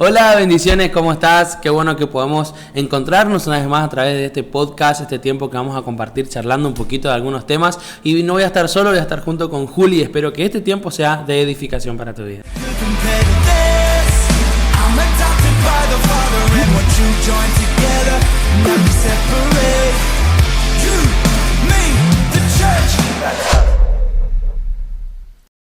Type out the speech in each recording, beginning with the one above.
Hola, bendiciones, ¿cómo estás? Qué bueno que podemos encontrarnos una vez más a través de este podcast, este tiempo que vamos a compartir charlando un poquito de algunos temas. Y no voy a estar solo, voy a estar junto con Juli. Espero que este tiempo sea de edificación para tu vida.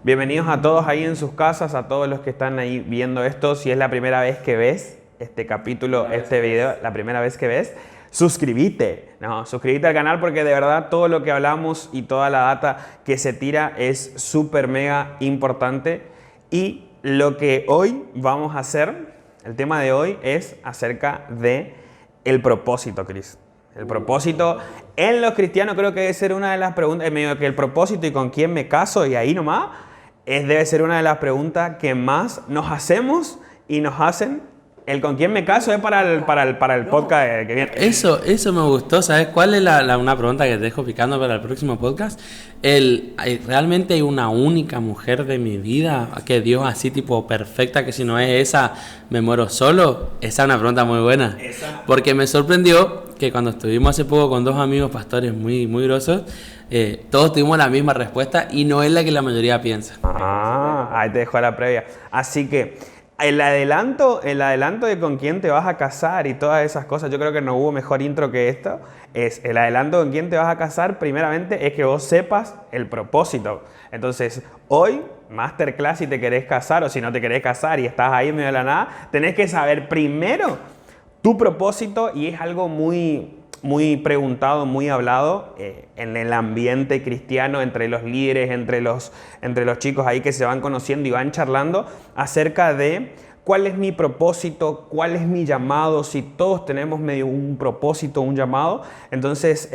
Bienvenidos a todos ahí en sus casas, a todos los que están ahí viendo esto. Si es la primera vez que ves este capítulo, este video, la primera vez que ves, suscríbete al canal, porque de verdad todo lo que hablamos y toda la data que se tira es súper mega importante. Y lo que hoy vamos a hacer, el tema de hoy es acerca de el propósito, Cris. El propósito en los cristianos creo que debe ser una de las preguntas, en medio de que el propósito y con quién me caso y ahí nomás, debe ser una de las preguntas que más nos hacemos y nos hacen. El con quién me caso es para el podcast que viene. Eso me gustó. ¿Sabes cuál es una pregunta que te dejo picando para el próximo podcast? ¿Realmente hay una única mujer de mi vida que Dios así tipo perfecta, que si no es esa me muero solo? Esa es una pregunta muy buena. Porque me sorprendió que cuando estuvimos hace poco con dos amigos pastores muy, muy grosos, todos tuvimos la misma respuesta y no es la que la mayoría piensa. Ahí te dejo la previa. Así que el adelanto de con quién te vas a casar y todas esas cosas, yo creo que no hubo mejor intro que esto. Es el adelanto con quién te vas a casar, primeramente es que vos sepas el propósito. Entonces, hoy, masterclass, si te querés casar o si no te querés casar y estás ahí en medio de la nada, tenés que saber primero tu propósito, y es algo muy preguntado, muy hablado en el ambiente cristiano, entre los líderes, entre los chicos ahí que se van conociendo y van charlando acerca de cuál es mi propósito, cuál es mi llamado, si todos tenemos medio un propósito, un llamado. Entonces,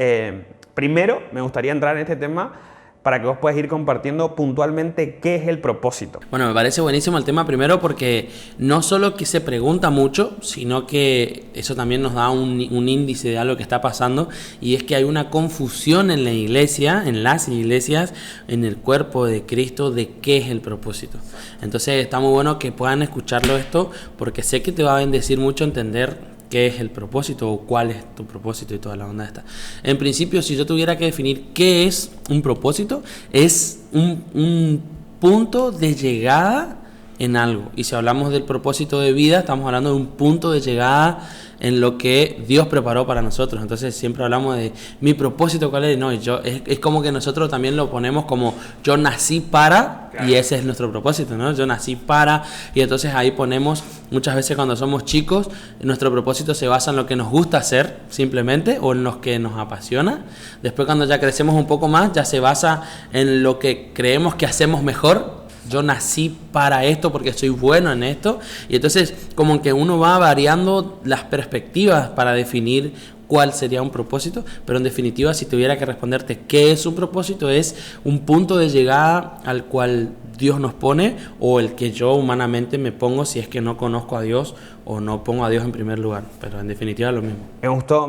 primero me gustaría entrar en este tema para que vos puedas ir compartiendo puntualmente qué es el propósito. Bueno, me parece buenísimo el tema primero porque no solo que se pregunta mucho, sino que eso también nos da un índice de algo que está pasando, y es que hay una confusión en la iglesia, en las iglesias, en el cuerpo de Cristo, de qué es el propósito. Entonces está muy bueno que puedan escucharlo esto, porque sé que te va a bendecir mucho entender qué es el propósito o cuál es tu propósito y toda la onda esta. En principio, si yo tuviera que definir qué es un propósito, es un punto de llegada en algo. Y si hablamos del propósito de vida, estamos hablando de un punto de llegada en lo que Dios preparó para nosotros. Entonces siempre hablamos de mi propósito, ¿cuál es? No, es como que nosotros también lo ponemos como yo nací para, y ese es nuestro propósito, ¿no? Yo nací para, y entonces ahí ponemos, muchas veces cuando somos chicos, nuestro propósito se basa en lo que nos gusta hacer simplemente, o en lo que nos apasiona. Después, cuando ya crecemos un poco más, ya se basa en lo que creemos que hacemos mejor. Yo nací para esto porque soy bueno en esto. Y entonces como que uno va variando las perspectivas para definir cuál sería un propósito. Pero en definitiva, si tuviera que responderte qué es un propósito, es un punto de llegada al cual Dios nos pone, o el que yo humanamente me pongo si es que no conozco a Dios o no pongo a Dios en primer lugar. Pero en definitiva lo mismo. Me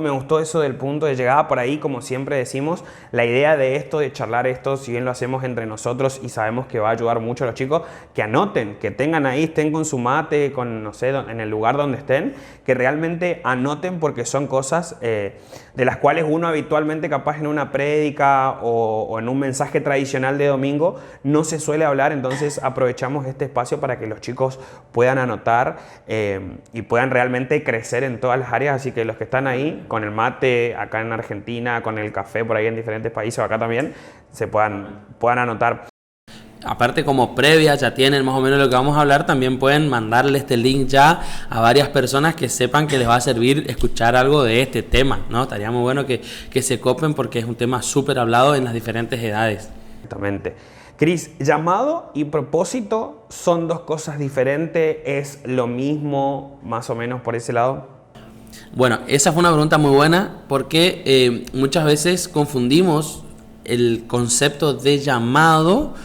gustó eso del punto de llegada. Por ahí, como siempre decimos, la idea de esto, de charlar esto, si bien lo hacemos entre nosotros y sabemos que va a ayudar mucho a los chicos, que anoten, que tengan ahí, estén con su mate, con no sé, en el lugar donde estén, que realmente anoten, porque son cosas de las cuales uno habitualmente, capaz en una prédica o en un mensaje tradicional de domingo, no se suele hablar. Entonces aprovechamos este espacio para que los chicos puedan anotar y puedan realmente crecer en todas las áreas. Así que los que están ahí con el mate, acá en Argentina, con el café por ahí en diferentes países, o acá también, se puedan anotar. Aparte, como previa, ya tienen más o menos lo que vamos a hablar, también pueden mandarle este link ya a varias personas que sepan que les va a servir escuchar algo de este tema, ¿no? Estaría muy bueno que se copen, porque es un tema súper hablado en las diferentes edades. Exactamente. Cris, llamado y propósito son dos cosas diferentes, ¿es lo mismo más o menos por ese lado? Bueno, esa fue una pregunta muy buena, porque muchas veces confundimos el concepto de llamado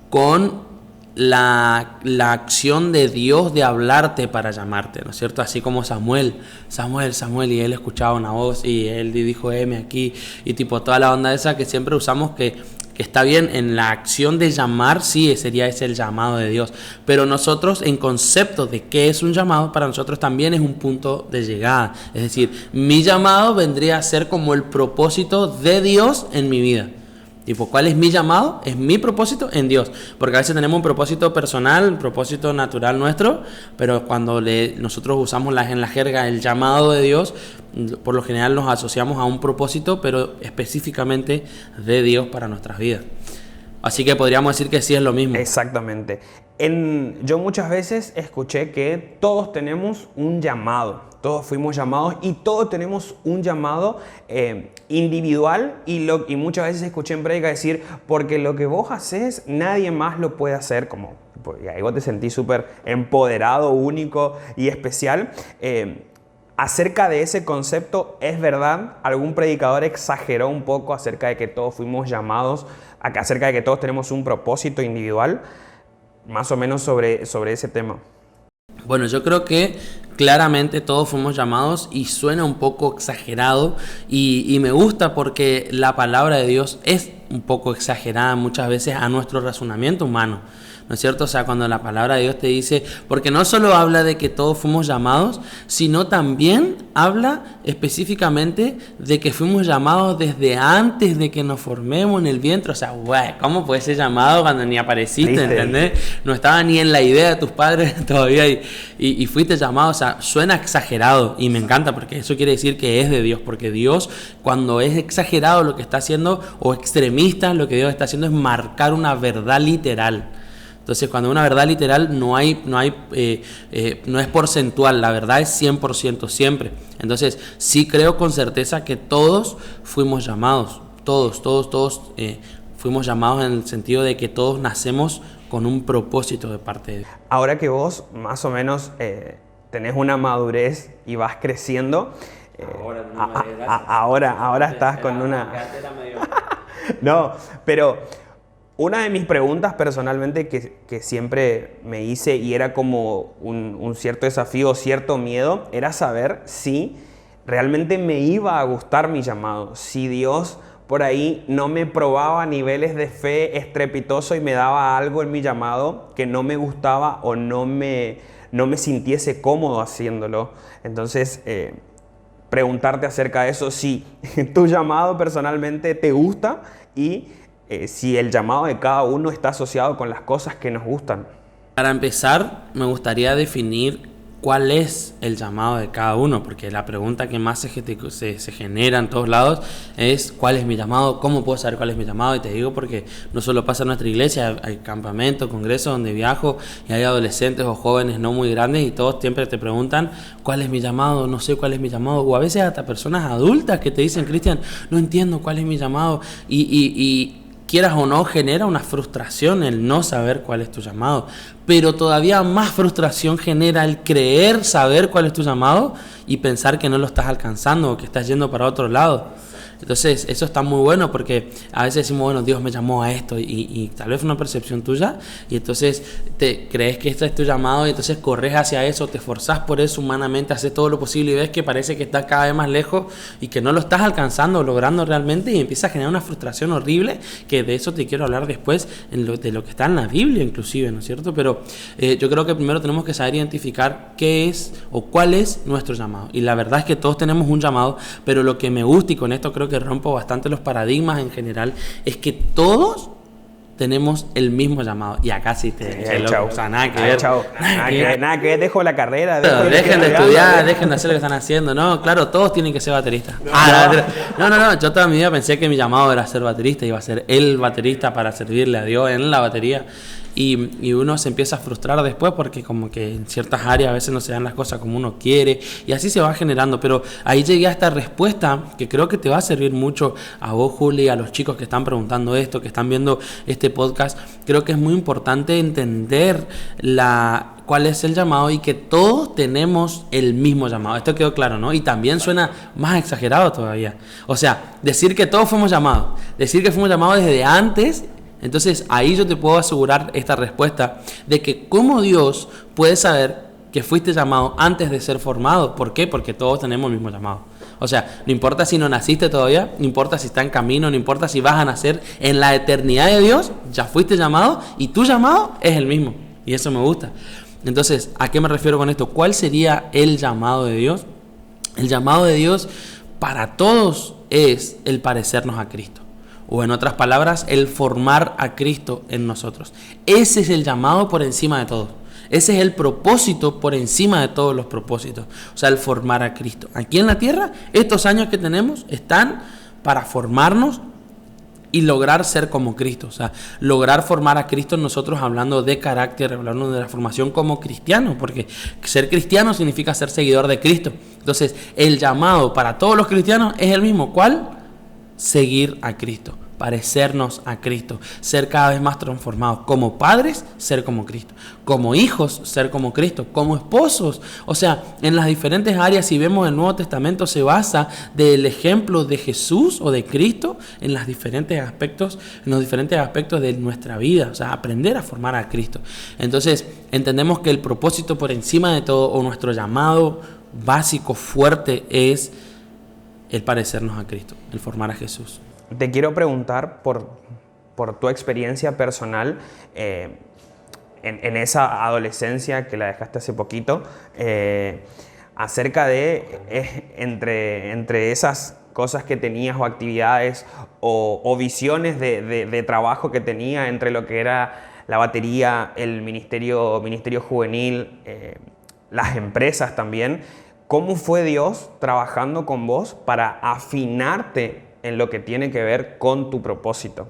con la acción de Dios de hablarte para llamarte, ¿no es cierto? Así como Samuel, y él escuchaba una voz y él dijo, heme aquí, y tipo toda la onda esa que siempre usamos, que que está bien, en la acción de llamar sí sería ese el llamado de Dios, pero nosotros en concepto de qué es un llamado, para nosotros también es un punto de llegada. Es decir, mi llamado vendría a ser como el propósito de Dios en mi vida. Tipo, ¿cuál es mi llamado? Es mi propósito en Dios. Porque a veces tenemos un propósito personal, un propósito natural nuestro, pero cuando nosotros usamos en la jerga el llamado de Dios, por lo general nos asociamos a un propósito, pero específicamente de Dios para nuestras vidas. Así que podríamos decir que sí es lo mismo. Exactamente. Yo muchas veces escuché que todos tenemos un llamado, todos fuimos llamados y todos tenemos un llamado individual y muchas veces escuché en prédica decir, porque lo que vos haces nadie más lo puede hacer, como y ahí vos te sentís súper empoderado, único y especial. Acerca de ese concepto, ¿es verdad? ¿Algún predicador exageró un poco acerca de que todos fuimos llamados, acerca de que todos tenemos un propósito individual? Más o menos sobre ese tema. Bueno, yo creo que claramente todos fuimos llamados y suena un poco exagerado y me gusta porque la palabra de Dios es un poco exagerada muchas veces a nuestro razonamiento humano. ¿No es cierto? O sea, cuando la palabra de Dios te dice, porque no solo habla de que todos fuimos llamados, sino también habla específicamente de que fuimos llamados desde antes de que nos formemos en el vientre. O sea, güey, ¿cómo puedes ser llamado cuando ni apareciste? ¿Entendés? No estaba ni en la idea de tus padres todavía y fuiste llamado. O sea, suena exagerado y me encanta porque eso quiere decir que es de Dios, porque Dios, cuando es exagerado lo que está haciendo, o extremista, lo que Dios está haciendo es marcar una verdad literal. Entonces, cuando una verdad literal no es porcentual, la verdad es 100% siempre. Entonces, sí creo con certeza que todos fuimos llamados, todos fuimos llamados en el sentido de que todos nacemos con un propósito de parte de Dios. Ahora que vos más o menos tenés una madurez y vas creciendo, ahora estás con una... No, pero... Una de mis preguntas personalmente que siempre me hice y era como un cierto desafío, cierto miedo, era saber si realmente me iba a gustar mi llamado, si Dios por ahí no me probaba niveles de fe estrepitoso y me daba algo en mi llamado que no me gustaba o no me sintiese cómodo haciéndolo. Entonces, preguntarte acerca de eso, si tu llamado personalmente te gusta y... si el llamado de cada uno está asociado con las cosas que nos gustan. Para empezar, me gustaría definir cuál es el llamado de cada uno, porque la pregunta que más se genera en todos lados es ¿cuál es mi llamado? ¿Cómo puedo saber cuál es mi llamado? Y te digo porque no solo pasa en nuestra iglesia, hay campamentos, congresos donde viajo y hay adolescentes o jóvenes no muy grandes y todos siempre te preguntan ¿cuál es mi llamado? No sé cuál es mi llamado. O a veces hasta personas adultas que te dicen, Cristian, no entiendo cuál es mi llamado y quieras o no, genera una frustración el no saber cuál es tu llamado. Pero todavía más frustración genera el creer saber cuál es tu llamado y pensar que no lo estás alcanzando o que estás yendo para otro lado. Entonces, eso está muy bueno porque a veces decimos, bueno, Dios me llamó a esto y tal vez fue una percepción tuya y entonces te crees que este es tu llamado y entonces corres hacia eso, te esforzás por eso humanamente, haces todo lo posible y ves que parece que estás cada vez más lejos y que no lo estás alcanzando o logrando realmente y empieza a generar una frustración horrible, que de eso te quiero hablar después de lo que está en la Biblia inclusive, ¿no es cierto? Pero yo creo que primero tenemos que saber identificar qué es o cuál es nuestro llamado y la verdad es que todos tenemos un llamado, pero lo que me gusta y con esto creo que rompo bastante los paradigmas en general, es que todos tenemos el mismo llamado. Y acá sí te... O sea, nada que ver. Nada que ver, dejo la carrera. Dejen de estudiar, dejen de hacer lo que están haciendo. No, claro, todos tienen que ser bateristas. No, yo toda mi vida pensé que mi llamado era ser baterista, iba a ser el baterista para servirle a Dios en la batería. Y uno se empieza a frustrar después porque como que en ciertas áreas a veces no se dan las cosas como uno quiere y así se va generando, pero ahí llegué a esta respuesta que creo que te va a servir mucho a vos, Juli, a los chicos que están preguntando esto, que están viendo este podcast. Creo que es muy importante entender cuál es el llamado y que todos tenemos el mismo llamado. Esto quedó claro, ¿no? Y también suena más exagerado todavía. O sea, decir que todos fuimos llamados, decir que fuimos llamados desde antes. Entonces ahí yo te puedo asegurar esta respuesta de que cómo Dios puede saber que fuiste llamado antes de ser formado. ¿Por qué? Porque todos tenemos el mismo llamado. O sea, no importa si no naciste todavía, no importa si está en camino, no importa si vas a nacer, en la eternidad de Dios ya fuiste llamado y tu llamado es el mismo. Y eso me gusta. Entonces, ¿a qué me refiero con esto? ¿Cuál sería el llamado de Dios? El llamado de Dios para todos es el parecernos a Cristo. O en otras palabras, el formar a Cristo en nosotros. Ese es el llamado por encima de todo. Ese es el propósito por encima de todos los propósitos. O sea, el formar a Cristo. Aquí en la tierra, estos años que tenemos están para formarnos y lograr ser como Cristo. O sea, lograr formar a Cristo en nosotros, hablando de carácter, hablando de la formación como cristianos. Porque ser cristiano significa ser seguidor de Cristo. Entonces, el llamado para todos los cristianos es el mismo. ¿Cuál? Seguir a Cristo, parecernos a Cristo, ser cada vez más transformados. Como padres, ser como Cristo. Como hijos, ser como Cristo. Como esposos. O sea, en las diferentes áreas, si vemos el Nuevo Testamento, se basa del ejemplo de Jesús o de Cristo en los diferentes aspectos de nuestra vida. O sea, aprender a formar a Cristo. Entonces, entendemos que el propósito por encima de todo, o nuestro llamado básico, fuerte, es el parecernos a Cristo, el formar a Jesús. Te quiero preguntar por tu experiencia personal en esa adolescencia que la dejaste hace poquito, acerca de entre esas cosas que tenías o actividades o visiones de trabajo que tenía entre lo que era la batería, el ministerio juvenil, las empresas también. ¿Cómo fue Dios trabajando con vos para afinarte en lo que tiene que ver con tu propósito?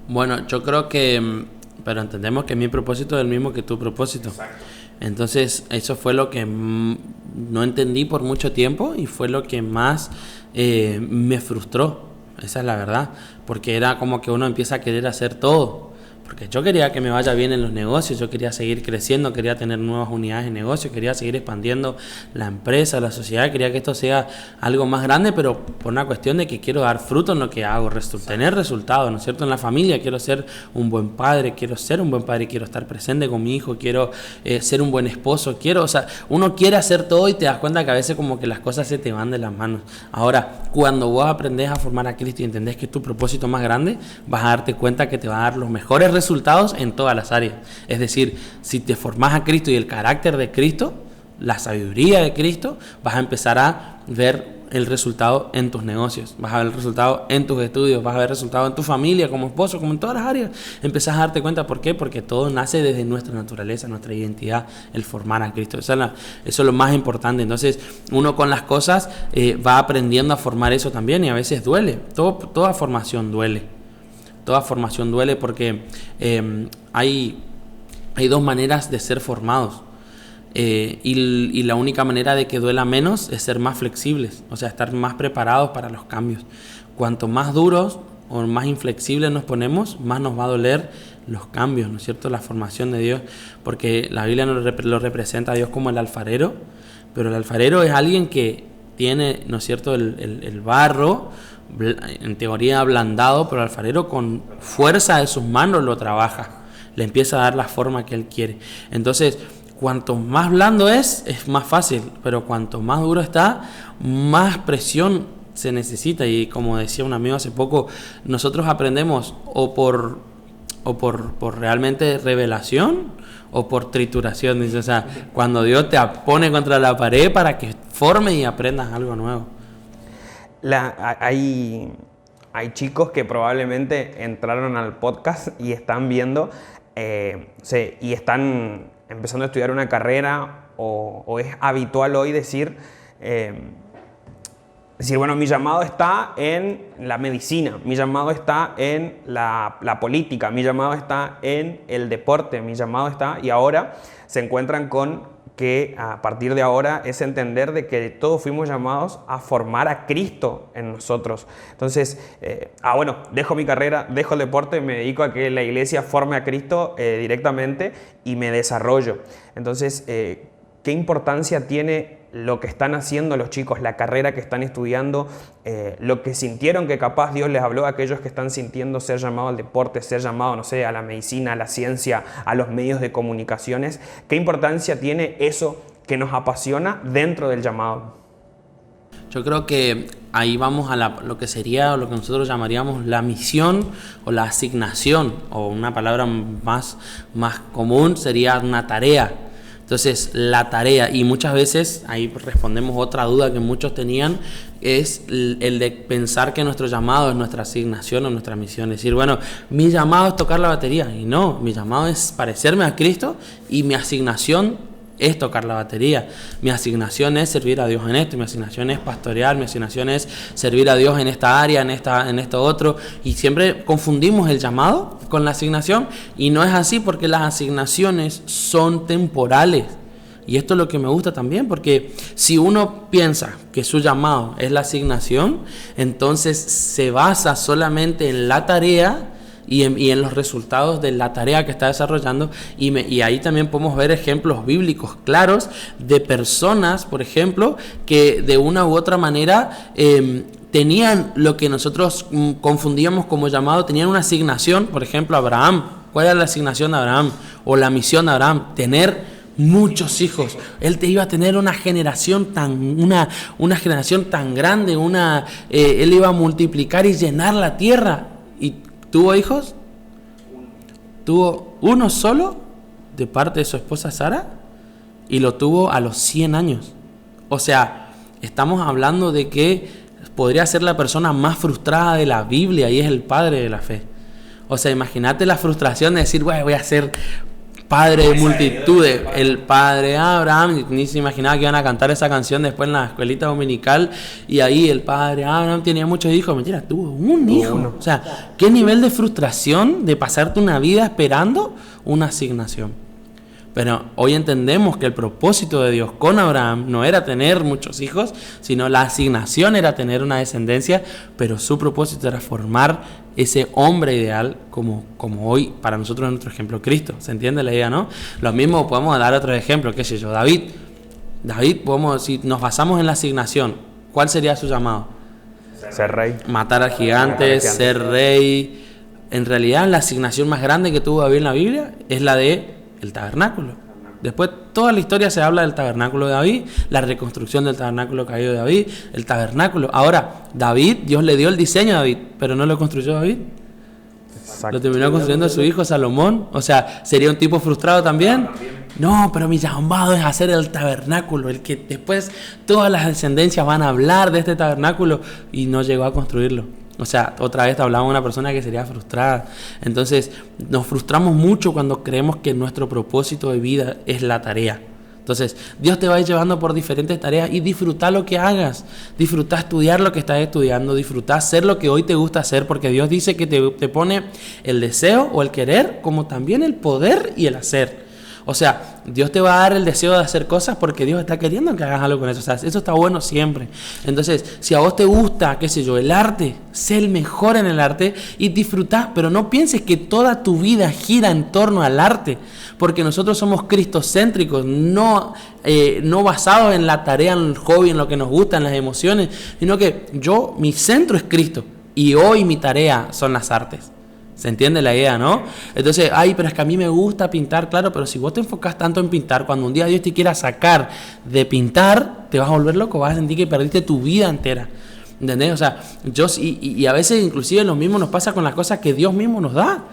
Bueno, yo creo que, pero entendemos que mi propósito es el mismo que tu propósito. Exacto. Entonces, eso fue lo que no entendí por mucho tiempo y fue lo que más me frustró. Esa es la verdad, porque era como que uno empieza a querer hacer todo. Porque yo quería que me vaya bien en los negocios, yo quería seguir creciendo, quería tener nuevas unidades de negocio, quería seguir expandiendo la empresa, la sociedad, quería que esto sea algo más grande, pero por una cuestión de que quiero dar fruto en lo que hago, tener resultados, ¿no es cierto? En la familia quiero ser un buen padre, quiero estar presente con mi hijo, quiero ser un buen esposo, o sea, uno quiere hacer todo y te das cuenta que a veces como que las cosas se te van de las manos. Ahora, cuando vos aprendés a formar a Cristo y entendés que es tu propósito más grande, vas a darte cuenta que te va a dar los mejores resultados en todas las áreas. Es decir, si te formás a Cristo y el carácter de Cristo, la sabiduría de Cristo, vas a empezar a ver el resultado en tus negocios, vas a ver el resultado en tus estudios, vas a ver el resultado en tu familia, como esposo, como en todas las áreas. Empezás a darte cuenta. ¿Por qué? Porque todo nace desde nuestra naturaleza, nuestra identidad, el formar a Cristo. Eso es lo más importante. Entonces, uno con las cosas va aprendiendo a formar eso también, y a veces duele. Toda formación duele. Toda formación duele porque hay dos maneras de ser formados. Y la única manera de que duela menos es ser más flexibles, o sea, estar más preparados para los cambios. Cuanto más duros o más inflexibles nos ponemos, más nos va a doler los cambios, ¿no es cierto? La formación de Dios, porque la Biblia lo representa a Dios como el alfarero, pero el alfarero es alguien que tiene, ¿no es cierto?, el barro, en teoría ablandado, pero el alfarero con fuerza de sus manos lo trabaja, le empieza a dar la forma que él quiere. Entonces, cuanto más blando es más fácil, pero cuanto más duro está, más presión se necesita. Y como decía un amigo hace poco, nosotros aprendemos o por realmente revelación o por trituración. Dice, o sea, cuando Dios te pone contra la pared para que formes y aprendas algo nuevo. Hay chicos que probablemente entraron al podcast y están viendo y están empezando a estudiar una carrera, o es habitual hoy decir, bueno, mi llamado está en la medicina, mi llamado está en la política, mi llamado está en el deporte, mi llamado está... Y ahora se encuentran con que a partir de ahora es entender de que todos fuimos llamados a formar a Cristo en nosotros. Entonces, bueno, dejo mi carrera, dejo el deporte, me dedico a que la iglesia forme a Cristo directamente y me desarrollo. Entonces, ¿qué importancia tiene lo que están haciendo los chicos, la carrera que están estudiando, lo que sintieron que capaz Dios les habló a aquellos que están sintiendo ser llamados al deporte, ser llamados, no sé, a la medicina, a la ciencia, a los medios de comunicaciones? ¿Qué importancia tiene eso que nos apasiona dentro del llamado? Yo creo que ahí vamos a lo que sería, o lo que nosotros llamaríamos la misión o la asignación, o una palabra más común sería una tarea. Entonces, la tarea, y muchas veces, ahí respondemos otra duda que muchos tenían, es el de pensar que nuestro llamado es nuestra asignación o nuestra misión. Es decir, bueno, mi llamado es tocar la batería, y no, mi llamado es parecerme a Cristo, y mi asignación es tocar la batería. Mi asignación es servir a Dios en esto, mi asignación es pastorear, mi asignación es servir a Dios en esta área, en esto otro, y siempre confundimos el llamado con la asignación, y no es así, porque las asignaciones son temporales. Y esto es lo que me gusta también, porque si uno piensa que su llamado es la asignación, entonces se basa solamente en la tarea y en los resultados de la tarea que está desarrollando, y ahí también podemos ver ejemplos bíblicos claros de personas, por ejemplo, que de una u otra manera tenían lo que nosotros confundíamos como llamado, tenían una asignación. Por ejemplo, Abraham. ¿Cuál era la asignación de Abraham o la misión de Abraham? Tener muchos hijos. Él te iba a tener una generación una generación tan grande, él iba a multiplicar y llenar la tierra. ¿Y tuvo hijos? Tuvo uno solo de parte de su esposa Sara, y lo tuvo a los 100 años. O sea, estamos hablando de que podría ser la persona más frustrada de la Biblia, y es el padre de la fe. O sea, imagínate la frustración de decir, voy a ser padre de multitudes. El padre Abraham, ni se imaginaba que iban a cantar esa canción después en la escuelita dominical, y ahí el padre Abraham tenía muchos hijos. Mentira, tuvo un hijo. O sea, qué nivel de frustración de pasarte una vida esperando una asignación. Pero hoy entendemos que el propósito de Dios con Abraham no era tener muchos hijos, sino la asignación era tener una descendencia, pero su propósito era formar ese hombre ideal como hoy para nosotros es nuestro ejemplo Cristo. ¿Se entiende la idea, no? Lo mismo podemos dar otro ejemplo, qué sé yo, David, si nos basamos en la asignación, ¿cuál sería su llamado? Ser rey. Matar a gigantes, ser rey. En realidad, la asignación más grande que tuvo David en la Biblia es la de el tabernáculo. Después toda la historia se habla del tabernáculo de David, la reconstrucción del tabernáculo caído de David, el tabernáculo. Ahora, Dios le dio el diseño a David, pero no lo construyó David. Exacto. Lo terminó construyendo su hijo Salomón. O sea, ¿sería un tipo frustrado también? No, pero mi llamado es hacer el tabernáculo, el que después todas las descendencias van a hablar de este tabernáculo, y no llegó a construirlo. O sea, otra vez hablamos de una persona que sería frustrada. Entonces, nos frustramos mucho cuando creemos que nuestro propósito de vida es la tarea. Entonces, Dios te va a ir llevando por diferentes tareas, y disfruta lo que hagas. Disfruta estudiar lo que estás estudiando. Disfruta hacer lo que hoy te gusta hacer, porque Dios dice que te pone el deseo o el querer, como también el poder y el hacer. O sea, Dios te va a dar el deseo de hacer cosas porque Dios está queriendo que hagas algo con eso. O sea, eso está bueno siempre. Entonces, si a vos te gusta, qué sé yo, el arte, sé el mejor en el arte y disfrutá, pero no pienses que toda tu vida gira en torno al arte, porque nosotros somos cristocéntricos, no basados en la tarea, en el hobby, en lo que nos gusta, en las emociones, sino que mi centro es Cristo, y hoy mi tarea son las artes. ¿Se entiende la idea, no? Entonces, pero es que a mí me gusta pintar, claro, pero si vos te enfocas tanto en pintar, cuando un día Dios te quiera sacar de pintar, te vas a volver loco, vas a sentir que perdiste tu vida entera. ¿Entendés? O sea, y a veces inclusive lo mismo nos pasa con las cosas que Dios mismo nos da.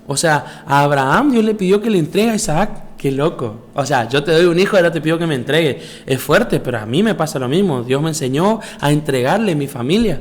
O sea, a Abraham Dios le pidió que le entregue a Isaac. ¡Qué loco! O sea, yo te doy un hijo y ahora te pido que me entregue. Es fuerte, pero a mí me pasa lo mismo. Dios me enseñó a entregarle mi familia.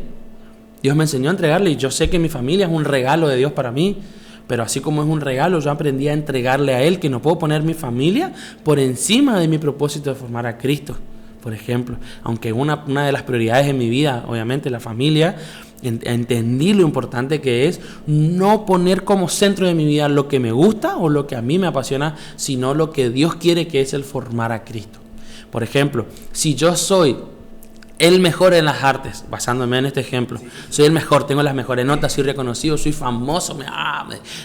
Dios me enseñó a entregarle, y yo sé que mi familia es un regalo de Dios para mí, pero así como es un regalo, yo aprendí a entregarle a Él, que no puedo poner mi familia por encima de mi propósito de formar a Cristo, por ejemplo. Aunque una de las prioridades en mi vida, obviamente, la familia, entendí lo importante que es no poner como centro de mi vida lo que me gusta o lo que a mí me apasiona, sino lo que Dios quiere, que es el formar a Cristo. Por ejemplo, si yo soy el mejor en las artes, basándome en este ejemplo, soy el mejor, tengo las mejores notas, soy reconocido, soy famoso,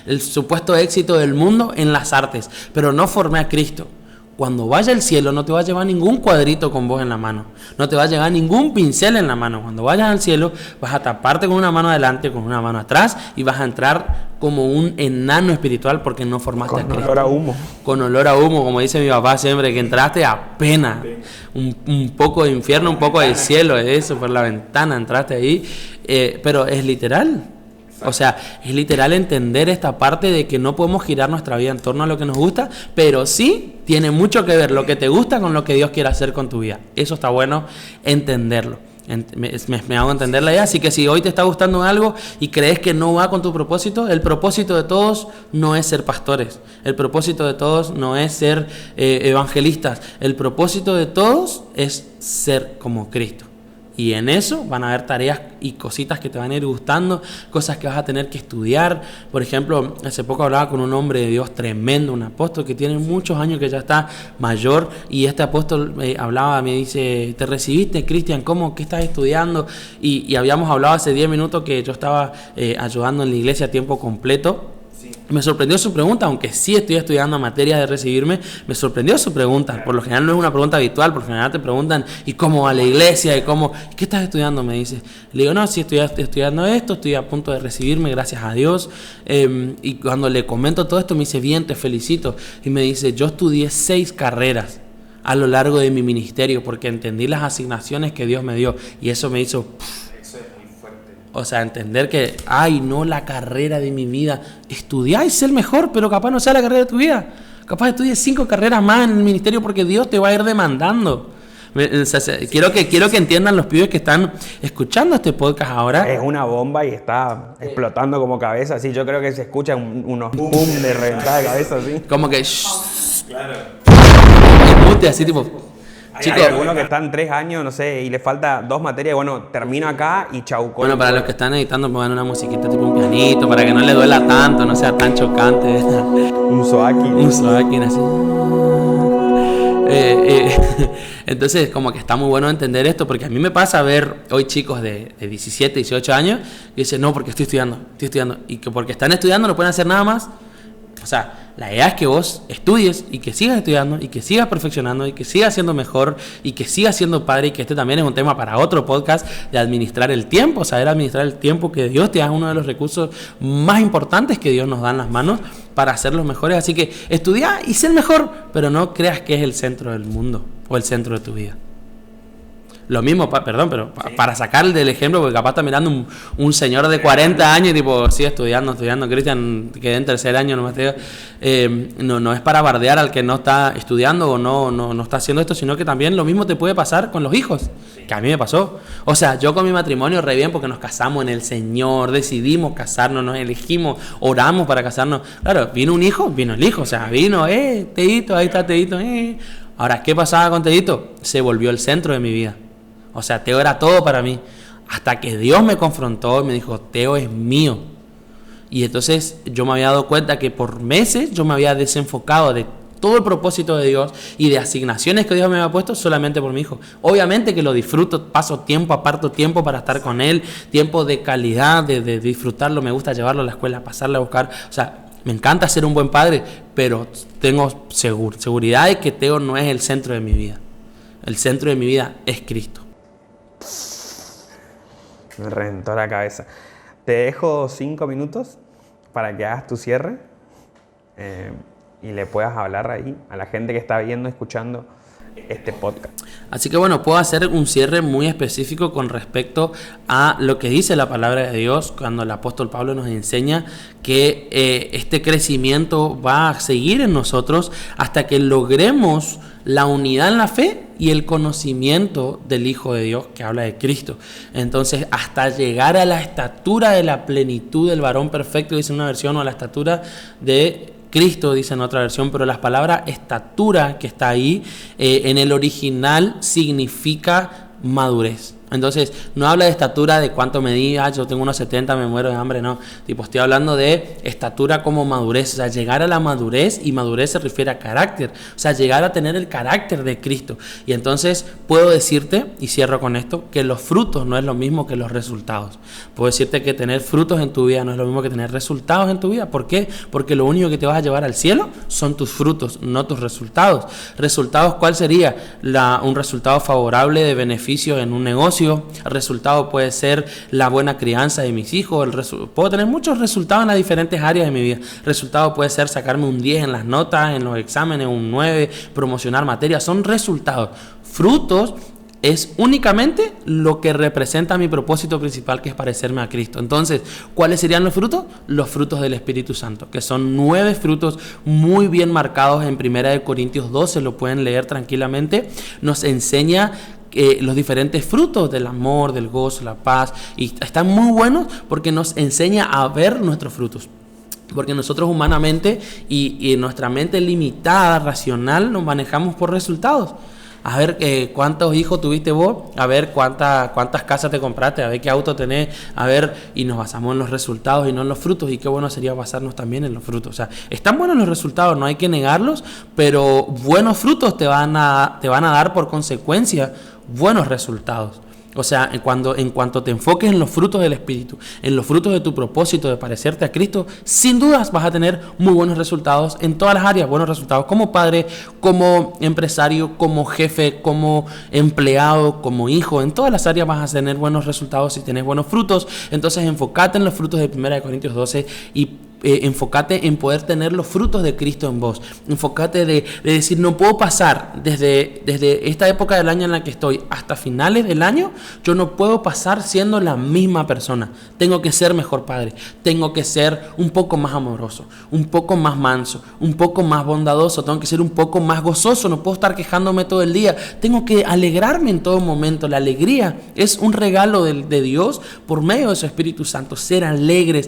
el supuesto éxito del mundo en las artes, pero no formé a Cristo. cuando vaya al cielo no te va a llevar ningún cuadrito con vos en la mano, no te va a llevar ningún pincel en la mano. Cuando vayas al cielo vas a taparte con una mano adelante, con una mano atrás, y vas a entrar como un enano espiritual porque no formaste a Cristo. Con olor a humo. Con olor a humo, como dice mi papá siempre, que entraste apenas. Un poco de infierno, un poco del cielo, eso, por la ventana entraste ahí. Pero es literal. O sea, es literal entender esta parte de que no podemos girar nuestra vida en torno a lo que nos gusta, pero sí tiene mucho que ver lo que te gusta con lo que Dios quiere hacer con tu vida. Eso está bueno entenderlo. Me hago entender la idea. Así que si hoy te está gustando algo y crees que no va con tu propósito, el propósito de todos no es ser pastores, el propósito de todos no es ser evangelistas, el propósito de todos es ser como Cristo. Y en eso van a haber tareas y cositas que te van a ir gustando, cosas que vas a tener que estudiar. Por ejemplo, hace poco hablaba con un hombre de Dios tremendo, un apóstol que tiene muchos años, que ya está mayor. Y este apóstol me dice, ¿te recibiste, Cristian? ¿Cómo? ¿Qué estás estudiando? Y habíamos hablado hace 10 minutos que yo estaba ayudando en la iglesia a tiempo completo. Me sorprendió su pregunta, aunque sí estoy estudiando materias de recibirme, me sorprendió su pregunta. Por lo general no es una pregunta habitual, por lo general te preguntan, ¿y cómo va la iglesia? ¿Y cómo? ¿Qué estás estudiando? Me dice. Le digo, no, sí estoy estudiando esto, estoy a punto de recibirme, gracias a Dios. Y cuando le comento todo esto, me dice, bien, te felicito. Y me dice, yo estudié 6 carreras a lo largo de mi ministerio, porque entendí las asignaciones que Dios me dio. Y eso me hizo... O sea, entender que, ay, no, la carrera de mi vida. Estudiá y ser mejor, pero capaz no sea la carrera de tu vida. Capaz estudies 5 carreras más en el ministerio porque Dios te va a ir demandando. O sea, quiero que entiendan los pibes que están escuchando este podcast ahora. Es una bomba y está explotando como cabeza, así. Yo creo que se escucha unos boom de reventada de cabeza, así. Como que... Claro. Así tipo... Chicos, hay algunos que están 3 años, no sé, y le falta 2 materias, bueno, termino acá y chau. Bueno, para los que están editando, pongan una musiquita tipo un pianito, para que no le duela tanto, no sea tan chocante. Un soaki así. Entonces, como que está muy bueno entender esto, porque a mí me pasa ver hoy chicos de 17, 18 años que dicen, no, porque estoy estudiando, y que porque están estudiando no pueden hacer nada más. O sea, la idea es que vos estudies y que sigas estudiando y que sigas perfeccionando y que sigas siendo mejor y que sigas siendo padre, y que este también es un tema para otro podcast de administrar el tiempo, saber administrar el tiempo que Dios te da, es uno de los recursos más importantes que Dios nos da en las manos para ser los mejores. Así que estudia y ser mejor, pero no creas que es el centro del mundo o el centro de tu vida. Lo mismo, pero para sacar del ejemplo, porque capaz está mirando un señor de 40 años y tipo, sigue estudiando, Cristian, quedé en 3er año, no es para bardear al que no está estudiando o no está haciendo esto, sino que también lo mismo te puede pasar con los hijos, que a mí me pasó. O sea, yo con mi matrimonio re bien porque nos casamos en el Señor, decidimos casarnos, nos elegimos, oramos para casarnos. Claro, vino el hijo, o sea, vino, Teito, ahí está Teito, Ahora, ¿qué pasaba con Teito? Se volvió el centro de mi vida. O sea, Teo era todo para mí. Hasta que Dios me confrontó y me dijo, Teo es mío. Y entonces yo me había dado cuenta que por meses yo me había desenfocado de todo el propósito de Dios y de asignaciones que Dios me había puesto solamente por mi hijo. Obviamente que lo disfruto, paso tiempo, aparto tiempo para estar con él, tiempo de calidad, de disfrutarlo, me gusta llevarlo a la escuela, pasarle a buscar. O sea, me encanta ser un buen padre, pero tengo seguridad de que Teo no es el centro de mi vida. El centro de mi vida es Cristo. Me reventó la cabeza. Te dejo 5 minutos para que hagas tu cierre y le puedas hablar ahí a la gente que está viendo, escuchando este podcast. Así que bueno, puedo hacer un cierre muy específico con respecto a lo que dice la palabra de Dios cuando el apóstol Pablo nos enseña que este crecimiento va a seguir en nosotros hasta que logremos la unidad en la fe y el conocimiento del Hijo de Dios, que habla de Cristo. Entonces, hasta llegar a la estatura de la plenitud del varón perfecto, dice una versión, o a la estatura de Cristo, dice en otra versión, pero la palabra estatura que está ahí, en el original significa madurez. Entonces, no habla de estatura de cuánto medí, yo tengo unos 70, me muero de hambre, no. Tipo, estoy hablando de estatura como madurez, o sea, llegar a la madurez, y madurez se refiere a carácter, o sea, llegar a tener el carácter de Cristo. Y entonces, puedo decirte, y cierro con esto, que los frutos no es lo mismo que los resultados. Puedo decirte que tener frutos en tu vida no es lo mismo que tener resultados en tu vida. ¿Por qué? Porque lo único que te vas a llevar al cielo son tus frutos, no tus resultados. ¿Resultados cuál sería? Un resultado favorable de beneficio en un negocio. El resultado puede ser la buena crianza de mis hijos. Puedo tener muchos resultados en las diferentes áreas de mi vida. El resultado puede ser sacarme un 10 en las notas, en los exámenes, un 9, promocionar materias. Son resultados. Frutos es únicamente lo que representa mi propósito principal, que es parecerme a Cristo. Entonces, ¿cuáles serían los frutos? Los frutos del Espíritu Santo, que son 9 frutos muy bien marcados en 1 Corintios 12, lo pueden leer tranquilamente. Nos enseña los diferentes frutos del amor, del gozo, la paz, y están muy buenos porque nos enseña a ver nuestros frutos. Porque nosotros humanamente y en nuestra mente limitada, racional, nos manejamos por resultados. A ver cuántos hijos tuviste vos, a ver cuántas casas te compraste, a ver qué auto tenés, a ver, y nos basamos en los resultados y no en los frutos. Y qué bueno sería basarnos también en los frutos. O sea, están buenos los resultados, no hay que negarlos, pero buenos frutos te van a dar por consecuencia buenos resultados. O sea, en cuanto te enfoques en los frutos del Espíritu, en los frutos de tu propósito de parecerte a Cristo, sin dudas vas a tener muy buenos resultados en todas las áreas. Buenos resultados como padre, como empresario, como jefe, como empleado, como hijo. En todas las áreas vas a tener buenos resultados si tienes buenos frutos. Entonces enfócate en los frutos de 1 Corintios 12 y enfócate en poder tener los frutos de Cristo en vos. Enfócate de decir, no puedo pasar desde esta época del año en la que estoy hasta finales del año, yo no puedo pasar siendo la misma persona. Tengo que ser mejor padre, tengo que ser un poco más amoroso, un poco más manso, un poco más bondadoso, tengo que ser un poco más gozoso, no puedo estar quejándome todo el día, tengo que alegrarme en todo momento. La alegría es un regalo de Dios por medio de su Espíritu Santo. Ser alegres,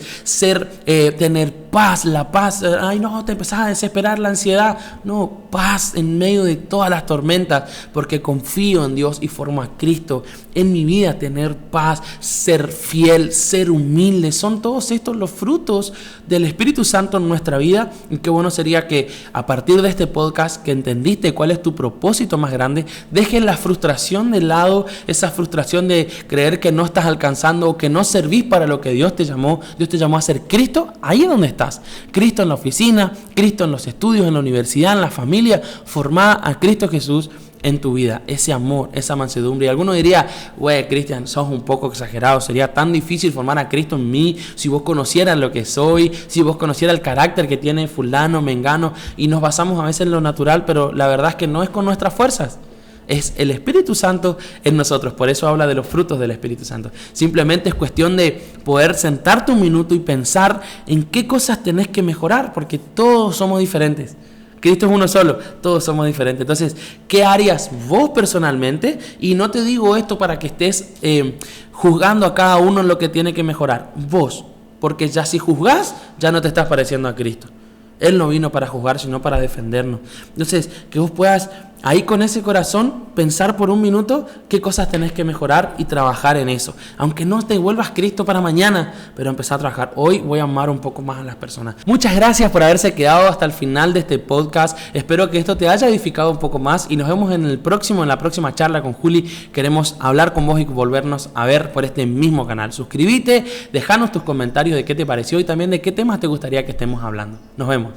tener paz, la paz. Ay, no, te empezás a desesperar, la ansiedad. No, paz en medio de todas las tormentas, porque confío en Dios y formo a Cristo en mi vida. Tener paz, ser fiel, ser humilde, son todos estos los frutos del Espíritu Santo en nuestra vida. Y qué bueno sería que a partir de este podcast, que entendiste cuál es tu propósito más grande, dejes la frustración de lado, esa frustración de creer que no estás alcanzando o que no servís para lo que Dios te llamó. Dios te llamó a ser Cristo ahí donde estás. Cristo en la oficina, Cristo en los estudios, en la universidad, en la familia. Formá a Cristo Jesús en tu vida, ese amor, esa mansedumbre. Y alguno diría, güey, Cristian, sos un poco exagerado, sería tan difícil formar a Cristo en mí si vos conocieras lo que soy, si vos conocieras el carácter que tiene fulano, mengano. Y nos basamos a veces en lo natural, pero la verdad es que no es con nuestras fuerzas. Es el Espíritu Santo en nosotros. Por eso habla de los frutos del Espíritu Santo. Simplemente es cuestión de poder sentarte un minuto y pensar en qué cosas tenés que mejorar, porque todos somos diferentes. Cristo es uno solo, todos somos diferentes. Entonces, ¿qué harías vos personalmente? Y no te digo esto para que estés juzgando a cada uno en lo que tiene que mejorar. Vos, porque ya si juzgás, ya no te estás pareciendo a Cristo. Él no vino para juzgar, sino para defendernos. Entonces, que vos puedas ahí con ese corazón pensar por un minuto qué cosas tenés que mejorar y trabajar en eso. Aunque no te vuelvas Cristo para mañana, pero empezar a trabajar. Hoy voy a amar un poco más a las personas. Muchas gracias por haberse quedado hasta el final de este podcast. Espero que esto te haya edificado un poco más y nos vemos en la próxima charla con Juli. Queremos hablar con vos y volvernos a ver por este mismo canal. Suscríbete, dejanos tus comentarios de qué te pareció y también de qué temas te gustaría que estemos hablando. Nos vemos.